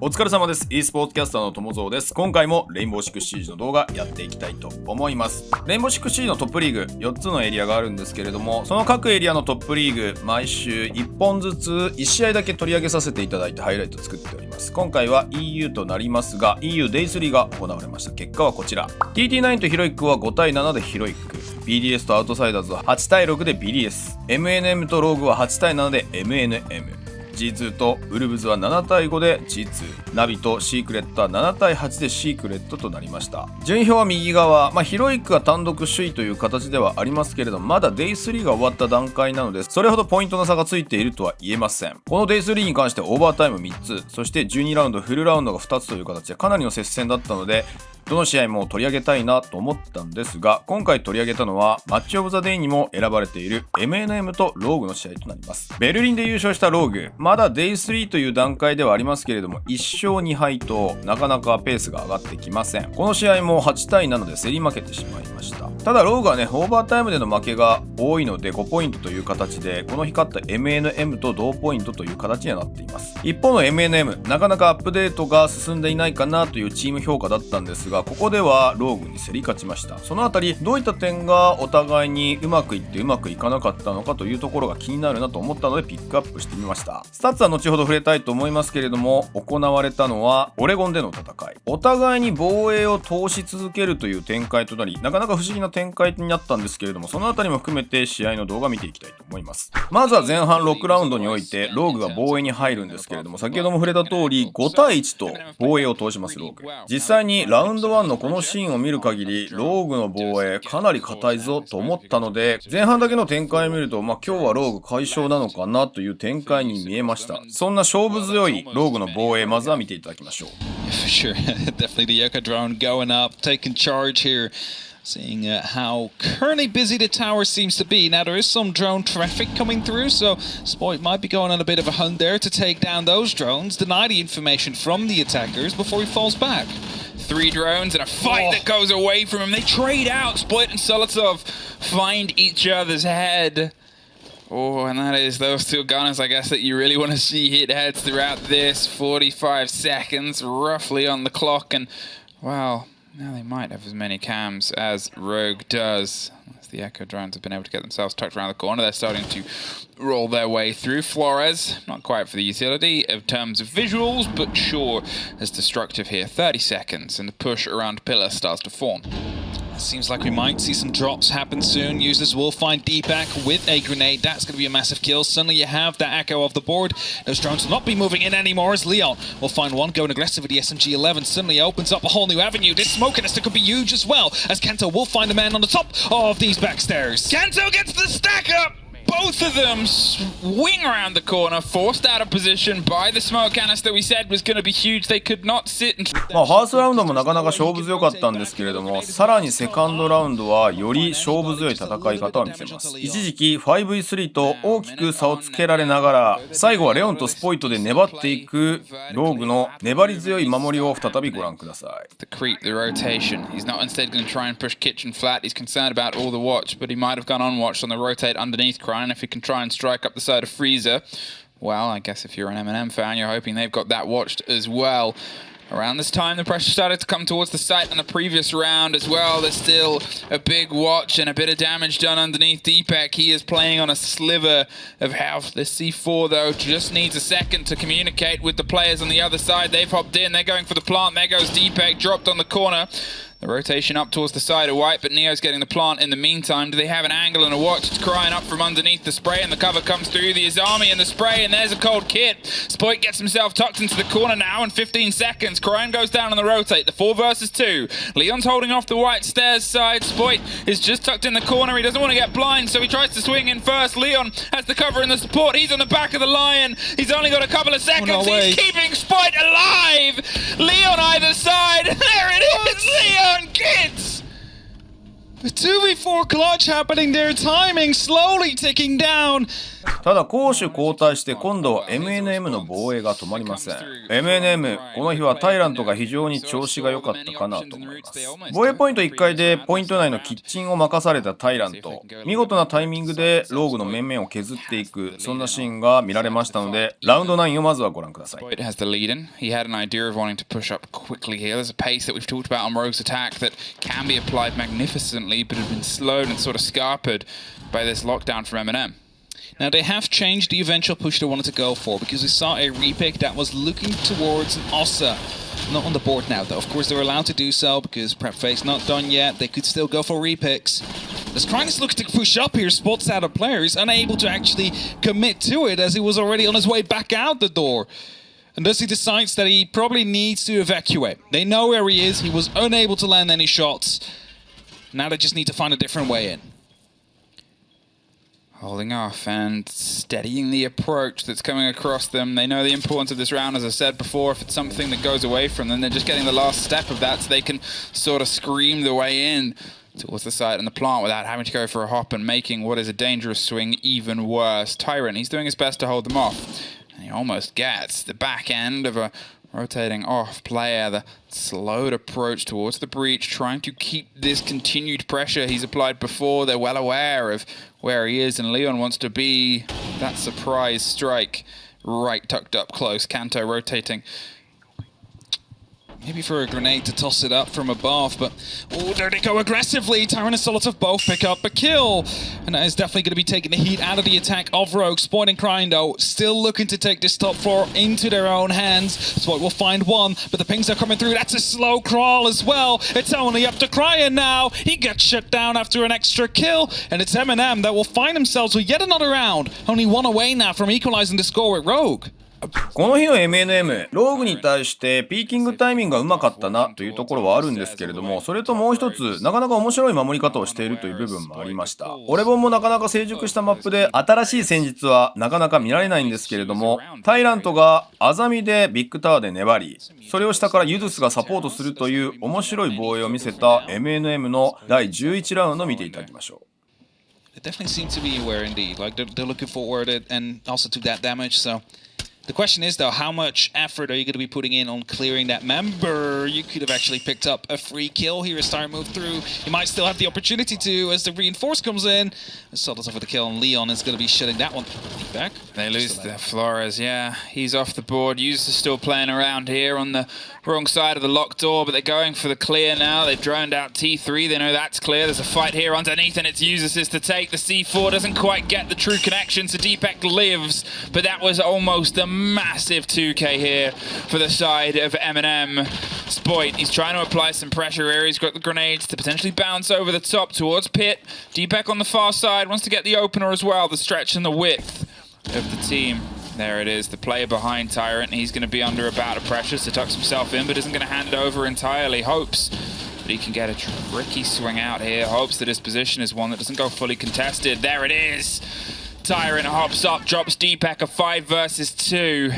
お疲れ様です。esports キャスターのともぞうです。今回もレインボーシックスシージの動画やっていきたいと思います。レインボーシックスシージのトップリーグ4つのエリアがあるんですけれども、その各エリアのトップリーグ毎週1本ずつ1試合だけ取り上げさせていただいてハイライト作っております。今回は EU となりますが EUL Day3 が行われました。結果はこちら。 TT9 とヒロイックは5対7でヒロイック、 BDS とアウトサイダーズは8対6で BDS、 MNM とローグは8対7で MNM、G2 とウルブズは7対5で G2、 ナビとシークレットは7対8でシークレットとなりました。順位表は右側、ヒロイックが単独首位という形ではありますけれども、まだ Day3 が終わった段階なのでそれほどポイントの差がついているとは言えません。この Day3 に関してオーバータイム3つ、そして12ラウンドフルラウンドが2つという形でかなりの接戦だったので、どの試合も取り上げたいなと思ったんですが、今回取り上げたのはマッチオブザデイにも選ばれている MNM とローグの試合となります。ベルリンで優勝したローグ、まだ Day3 という段階ではありますけれども1勝2敗となかなかペースが上がってきません。この試合も8対7で競り負けてしまいました。ただローグはね、オーバータイムでの負けが多いので5ポイントという形で、この日勝った MNM と同ポイントという形にはなっています。一方の MNM、 なかなかアップデートが進んでいないかなというチーム評価だったんですが、ここではローグに競り勝ちました。そのあたりどういった点がお互いにうまくいってうまくいかなかったのかというところが気になるなと思ったのでピックアップしてみました。スタッツは後ほど触れたいと思いますけれども、行われたのはオレゴンでの戦い。お互いに防衛を通し続けるという展開となり、なかなか不思議な展開になったんですけれども、そのあたりも含めて試合の動画見ていきたいと思います。まずは前半6ラウンドにおいてローグが防衛に入るんですけれども、先ほども触れた通り5対1と防衛を通しますローグ。実際にラウンド1のこのシーンを見る限りローグの防衛かなり硬いぞと思ったので、前半だけの展開を見ると今日はローグ快勝なのかなという展開に見えました。そんな勝負強いローグの防衛、まずは見ていただきましょう。For sure, definitely the Echo drone going up, taking charge here. Seeing how currently busy the tower seems to be. Now there is some drone traffic coming through, so Spoit might be going on a bit of a hunt there to take down those drones, deny the information from the attackers before he falls back. 3 drones and a fight that goes away from him. They trade out. Spoit and Solotov find each other's head. Oh, and that is those two gunners, I guess, that you really want to see hit heads throughout this. 45 seconds roughly on the clock, and wow, now they might have as many cams as Rogue does. As the Echo drones have been able to get themselves tucked around the corner, they're starting to roll their way through. Flores, not quite for the utility in terms of visuals, but sure as destructive here. 30 seconds, and the push around pillar starts to form. Seems like we might see some drops happen soon. Users will find Deepak with a grenade. That's going to be a massive kill. Suddenly you have that Echo off the board. Those drones will not be moving in anymore as Leon will find one going aggressive with the SMG-11. Suddenly opens up a whole new avenue. This smoke canister could be huge as well, as Kanto will find a man on the top of these backstairs. Kanto gets the stack up! Both of them swing around the corner, forced out of position by the smoke canister we said was going to be huge. They could not sit and... ファーストラウンドもなかなか勝負強かったんですけれども、さらにセカンドラウンドはより勝負強い戦い方を見せます。一時期 5v3 と大きく差をつけられながら、最後はレオンとスポイトで粘っていくローグの粘り強い守りを再びご覧ください。 The creep, the rotation. He's not instead going to try and push kitchen flat. He's concerned about all the watch, but he might have gone unwatched on the rotate underneath Crying. If he can try and strike up the side of Freezer, well, I guess if you're an MNM fan, you're hoping they've got that watched as well. Around this time, the pressure started to come towards the site in the previous round as well. There's still a big watch and a bit of damage done underneath Deepak. He is playing on a sliver of health. This C4, though, just needs a second to communicate with the players on the other side. They've hopped in. They're going for the plant. There goes Deepak, dropped on the corner. The rotation up towards the side of White, but Neo's getting the plant in the meantime. Do they have an angle and a watch? It's crying up from underneath the spray, and the cover comes through the Izami and the spray, and there's a cold kit. Spoit gets himself tucked into the corner now in 15 seconds. Crying goes down on the rotate, the 4 versus 2. Leon's holding off the White stairs side. Spoit is just tucked in the corner. He doesn't want to get blind, so he tries to swing in first. Leon has the cover and the support. He's on the back of the Lion. He's only got a couple of seconds. Oh, no way. He's keeping Spoit alive. Leon either side. There it is. Leon kids. The 2v4 clutch happening there, timing slowly ticking down. ただ攻守交代して今度は MNM の防衛が止まりません。 MNM この日はタイラントが非常に調子が良かったかなと思います。防衛ポイント1回でポイント内のキッチンを任されたタイラント、見事なタイミングでローグの面々を削っていく、そんなシーンが見られましたので、ラウンド9をまずはご覧ください。It has the lead in. He had an idea of wanting to push up quickly here. There's a pace that we've talked about on Rogue's attack that can be applied magnificently, but has been slowed and sort of scarpered by this lockdown from MNM. Now they have changed the eventual push they wanted to go for, because we saw a repick that was looking towards an Ossa. Not on the board now though. Of course they're allowed to do so because prep phase not done yet. They could still go for repicks. As Krynus looks to push up here, spots out a player. He's unable to actually commit to it as he was already on his way back out the door. And thus he decides that he probably needs to evacuate. They know where he is. He was unable to land any shots. Now they just need to find a different way in. Holding off and steadying the approach that's coming across them. They know the importance of this round, as I said before. If it's something that goes away from them, they're just getting the last step of that so they can sort of scream the way in towards the site and the plant without having to go for a hop and making what is a dangerous swing even worse. Tyrant, he's doing his best to hold them off. And he almost gets the back end of a rotating off player, the slowed approach towards the breach, trying to keep this continued pressure he's applied before. They're well aware of where he is, and Leon wants to be that surprise strike right tucked up close. Kanto rotating. Maybe for a grenade to toss it up from above, but oh, there they go aggressively. Tyrant and Solitov both pick up a kill, and that is definitely going to be taking the heat out of the attack of Rogue. Spoit and Crying though, still looking to take this top floor into their own hands. Spoit will find one, but the pings are coming through. That's a slow crawl as well. It's only up to Crying now. He gets shut down after an extra kill, and it's MNM that will find themselves with yet another round. Only one away now from equalizing the score with Rogue. この日の MNM、ローグに対してピーキングタイミングがうまかったなというところはあるんですけれども、それともう一つ、なかなか面白い守り方をしているという部分もありました。オレボンもなかなか成熟したマップで新しい戦術はなかなか見られないんですけれども、タイラントがアザミでビッグタワーで粘り、それを下からユドゥスがサポートするという面白い防衛を見せた MNM の第11ラウンドを見ていただきましょう。It definitely seems to be aware indeed. Like they're looking forward and also to that damage, so... The question is, though, how much effort are you going to be putting in on clearing that member? You could have actually picked up a free kill here as Tyre moved through. You might still have the opportunity to as the reinforce comes in. Solitov with the kill, and Leon is going to be shutting that one back. They lose the Flores, yeah. He's off the board. Users are still playing around here on the wrong side of the locked door, but they're going for the clear now. They've droned out T3. They know that's clear. There's a fight here underneath, and it's Users to take. The C4 doesn't quite get the true connection, so Deepak lives, but that was almost a massive 2k here for the side of MNM. Spoit, he's trying to apply some pressure here. He's got the grenades to potentially bounce over the top towards Pit. Deepak on the far side wants to get the opener as well, the stretch and the width of the team. There it is, the player behind Tyrant. He's going to be under a bout of pressure, so tucks himself in, but isn't going to hand it over entirely. Hopes that he can get a tricky swing out here. Hopes that his position is one that doesn't go fully contested. There it is. Tyrant hops up, drops Deepak a 5 versus 2.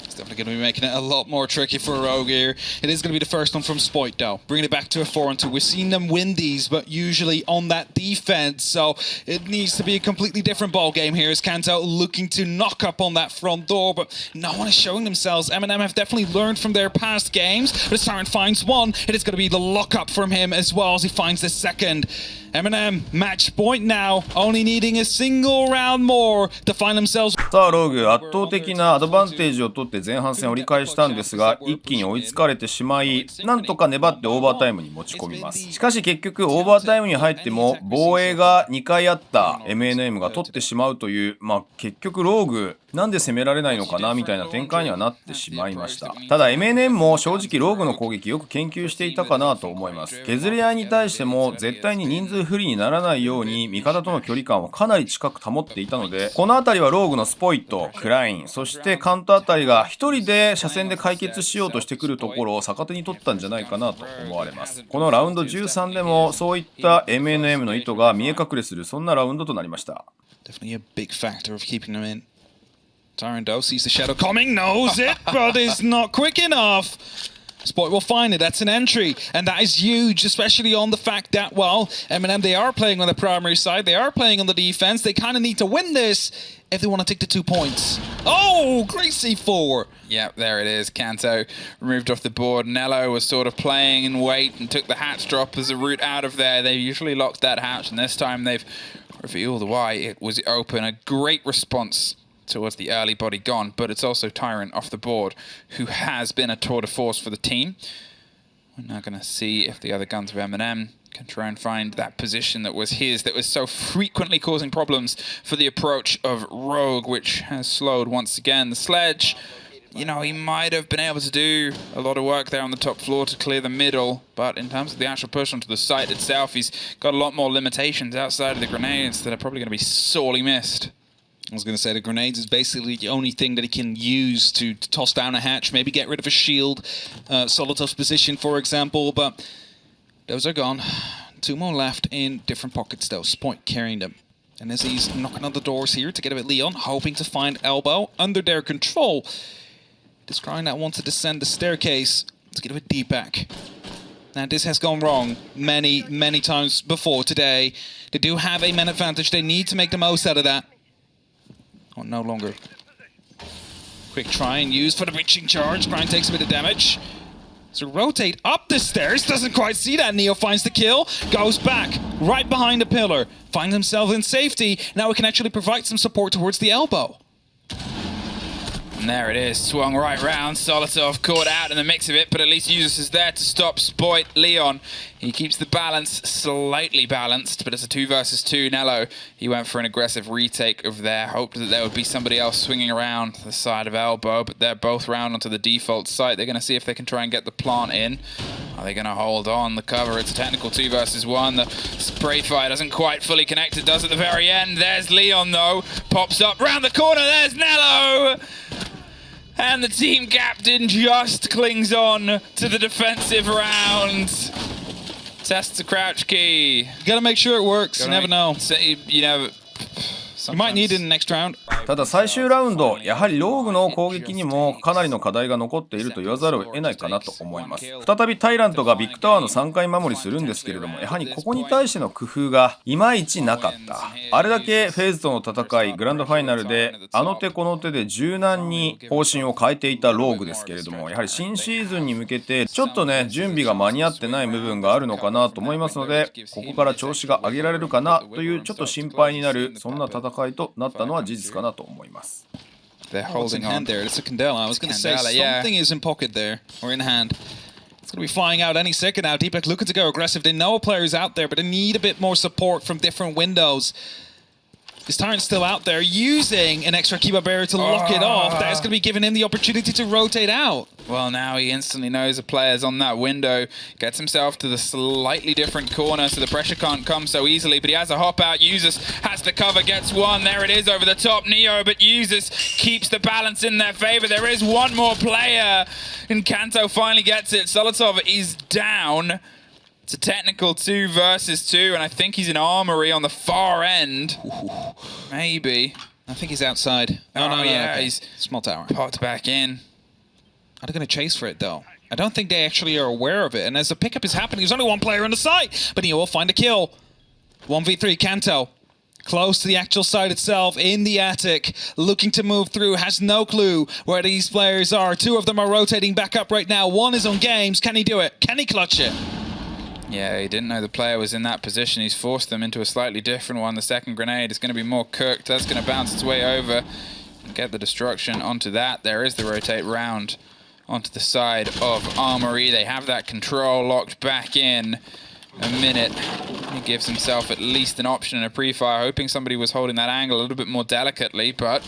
It's definitely going to be making it a lot more tricky for Rogue here. It is going to be the first one from Spoit though. Bringing it back to a 4-2. We've seen them win these, but usually on that defense. So it needs to be a completely different ball game here as Kanto looking to knock up on that front door, but no one is showing themselves. MNM have definitely learned from their past games, but as Tyrant finds one, it is going to be the lockup from him as well as he finds the second. MNM match point now, only needing a single round more to find themselves. さあローグ、圧倒的なアドバンテージを取って前半戦を折り返したんですが、一気に追いつかれてしまい、なんとか粘ってオーバータイムに持ち込みます。しかし結局オーバータイムに入っても防衛が2回あった MNM が取ってしまうという、結局ローグなんで攻められないのかなみたいな展開にはなってしまいました。ただ MNM も正直ローグの攻撃よく研究していたかなと思います。削り合いに対しても絶対に人数不利にならないように味方との距離感をかなり近く保っていたので、この辺りはローグのスポイト、クライン、そしてカントあたりが一人で車線で解決しようとしてくるところを逆手に取ったんじゃないかなと思われます。このラウンド13でもそういった MNM の意図が見え隠れする、そんなラウンドとなりました。Definitely a big factor of keeping them in. Tyrant sees the shadow coming, knows it, but is not quick enough. Sport will find it. That's an entry, and that is huge, especially on the fact that, well, MNM, they are playing on the primary side. They are playing on the defense. They kind of need to win this if they want to take the 2 points. Oh, great C4. Yep, there it is. Kanto removed off the board. Nello was sort of playing in wait and took the hatch drop as a route out of there. They usually locked that hatch, and this time they've revealed why it was open. A great response towards the early body gone, but it's also Tyrant off the board, who has been a tour de force for the team. We're now going to see if the other guns of MNM can try and find that position that was his, that was so frequently causing problems for the approach of Rogue, which has slowed once again. The Sledge, you know, he might have been able to do a lot of work there on the top floor to clear the middle, but in terms of the actual push onto the site itself, he's got a lot more limitations outside of the grenades that are probably going to be sorely missed. I was going to say the grenades is basically the only thing that he can use to toss down a hatch, maybe get rid of a shield, Solotov's position, for example, but those are gone. 2 more left in different pockets, though. Spoint carrying them. And as he's knocking on the doors here to get a bit Leon, hoping to find Elbow under their control. Describing that wants to descend the staircase to get a bit deep back. Now, this has gone wrong many, many times before today. They do have a man advantage. They need to make the most out of that. Oh, no longer. Quick try and use for the breaching charge. Grind takes a bit of damage. So rotate up the stairs. Doesn't quite see that. Neo finds the kill. Goes back. Right behind the pillar. Finds himself in safety. Now we can actually provide some support towards the elbow. And there it is, swung right round. Solotov caught out in the mix of it, but at least Usus is there to stop Spoit. Leon, he keeps the balance slightly balanced, but it's a 2 versus 2. Nello, he went for an aggressive retake of there, hoped that there would be somebody else swinging around the side of Elbow, but they're both round onto the default site. They're going to see if they can try and get the plant in. Are they going to hold on the cover? It's a technical 2 versus 1. The spray fire doesn't quite fully connect. It does at the very end. There's Leon, though. Pops up round the corner. There's Nello. And the team captain just clings on to the defensive round. Tests the crouch key. You gotta make sure it works. You never know. You know, You might need it in the next round. ただ最終ラウンド、やはりローグの攻撃にもかなりの課題が残っていると言わざるを得ないかなと思います。再びタイラントがビッグタワーの3回守りするんですけれども、やはりここに対しての工夫がいまいちなかった。あれだけフェーズとの戦い、グランドファイナルであの手この手で柔軟に方針を変えていたローグですけれども、やはり新シーズンに向けてちょっとね、準備が間に合ってない部分があるのかなと思いますので、ここから調子が上げられるかなというちょっと心配になる、そんな戦いとなったのは事実かなと思います。They're holding on there. It's a Candela. I was going to say something is in pocket there or in hand. It's going to be flying out any second now. Deepak looking to go aggressive. They know a player's out there, but they need a bit more support from different windows. This Tyrant's still out there using an extra Kiba barrier to lock it off. That is going to be giving him the opportunity to rotate out. Well, now he instantly knows a player's on that window. Gets himself to the slightly different corner, so the pressure can't come so easily. But he has a hop out. Usus has the cover, gets one. There it is over the top, Neo. But Usus keeps the balance in their favor. There is one more player. And Kanto finally gets it. Solotov is down. It's a technical 2 versus 2, and I think he's in armory on the far end. Maybe. I think he's outside. No, Okay. He's small tower. popped back in. Are they going to chase for it, though? I don't think they actually are aware of it. And as the pickup is happening, there's only one player on the site. But he will find a kill. 1v3, Kanto. Close to the actual site itself, in the attic, looking to move through, has no clue where these players are. 2 of them are rotating back up right now. 1 is on games. Can he do it? Can he clutch it? Yeah, he didn't know the player was in that position. He's forced them into a slightly different one. The second grenade is going to be more cooked. That's going to bounce its way over and get the destruction onto that. There is the rotate round onto the side of Armory. They have that control locked back in a minute. He gives himself at least an option in a pre-fire, hoping somebody was holding that angle a little bit more delicately, but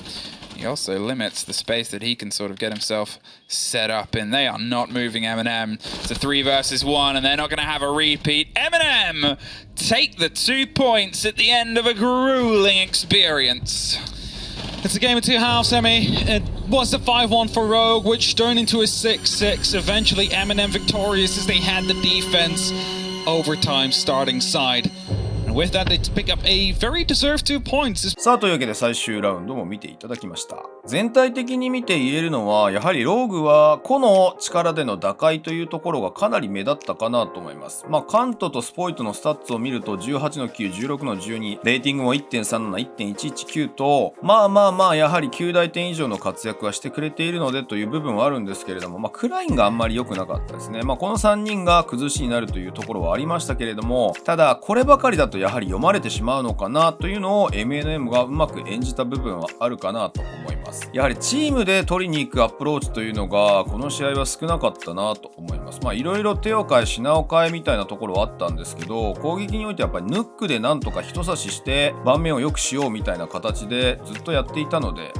he also limits the space that he can sort of get himself set up in. They are not moving MNM. It's a 3 versus 1, and they're not going to have a repeat. MNM take the 2 points at the end of a grueling experience. It's a game of 2 halves, Emmy. It was a 5-1 for Rogue, which turned into a 6-6. Eventually, MNM victorious as they had the defense overtime starting side. And with that, they pick up a very deserved 2 points. さあというわけで最終ラウンドも見ていただきました。全体的に見て言えるのは、やはりローグは個の力での打開というところがかなり目立ったかなと思います。カントとスポイトのスタッツを見ると18の9、16の12、レーティングも 1.37、1.119 と、やはり9大点以上の活躍はしてくれているのでという部分はあるんですけれども、クラインがあんまり良くなかったですね。この3人が崩しになるというところはありましたけれども、ただこればかりだとやはり読まれてしまうのかなというのを MNM がうまく演じた部分はあるかなと思います。やはりチームで取りに行くアプローチというのがこの試合は少なかったなと思います。いろいろ手を変え品を変えみたいなところはあったんですけど、攻撃においてやっぱりヌックでなんとか人差しして盤面を良くしようみたいな形でずっとやっていたので、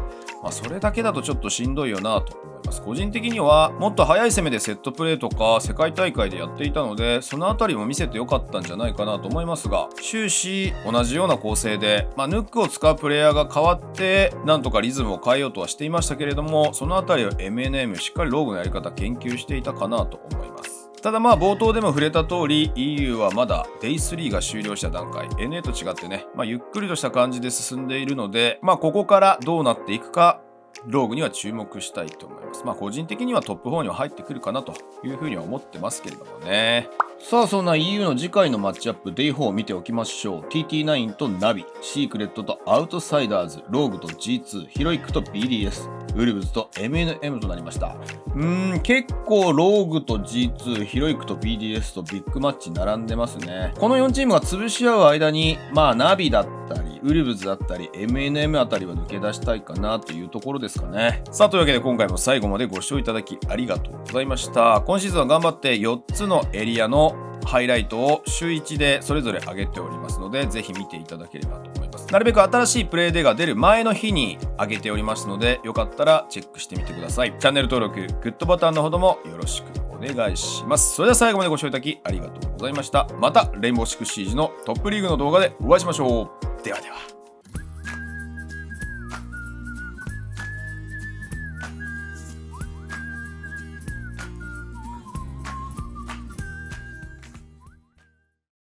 それだけだとちょっとしんどいよなと思います。個人的にはもっと速い攻めでセットプレーとか世界大会でやっていたので、そのあたりも見せてよかったんじゃないかなと思いますが、終始同じような構成で、ヌックを使うプレイヤーが変わってなんとかリズムを変えようとはしていましたけれども、そのあたりを MNM しっかりローグのやり方研究していたかなと思います。ただ冒頭でも触れた通り EU はまだ Day3 が終了した段階、 NA と違ってね、ゆっくりとした感じで進んでいるので、ここからどうなっていくかローグには注目したいと思います。個人的にはトップ4には入ってくるかなというふうには思ってますけれどもね。さあ、そんな EU の次回のマッチアップ Day4 を見ておきましょう。 TT9 とナビ、シークレットとアウトサイダーズ、ローグと G2、ヒロイックと BDS、ウルブズと MNM となりました。結構ローグと G2、ヒロイックと BDS とビッグマッチ並んでますね。この4チームが潰し合う間にナビだったりウルブズだったり MNM あたりは抜け出したいかなというところですかね。さあ、というわけで今回も最後までご視聴いただきありがとうございました。今シーズンは頑張って4つのエリアのハイライトを週1でそれぞれ上げておりますので、ぜひ見ていただければと思います。なるべく新しいプレイデーが出る前の日に上げておりますので、よかったらチェックしてみてください。チャンネル登録、グッドボタンのほどもよろしくお願いします。それでは最後までご視聴いただきありがとうございました。またレインボーシックスシージのトップリーグの動画でお会いしましょう。ではでは。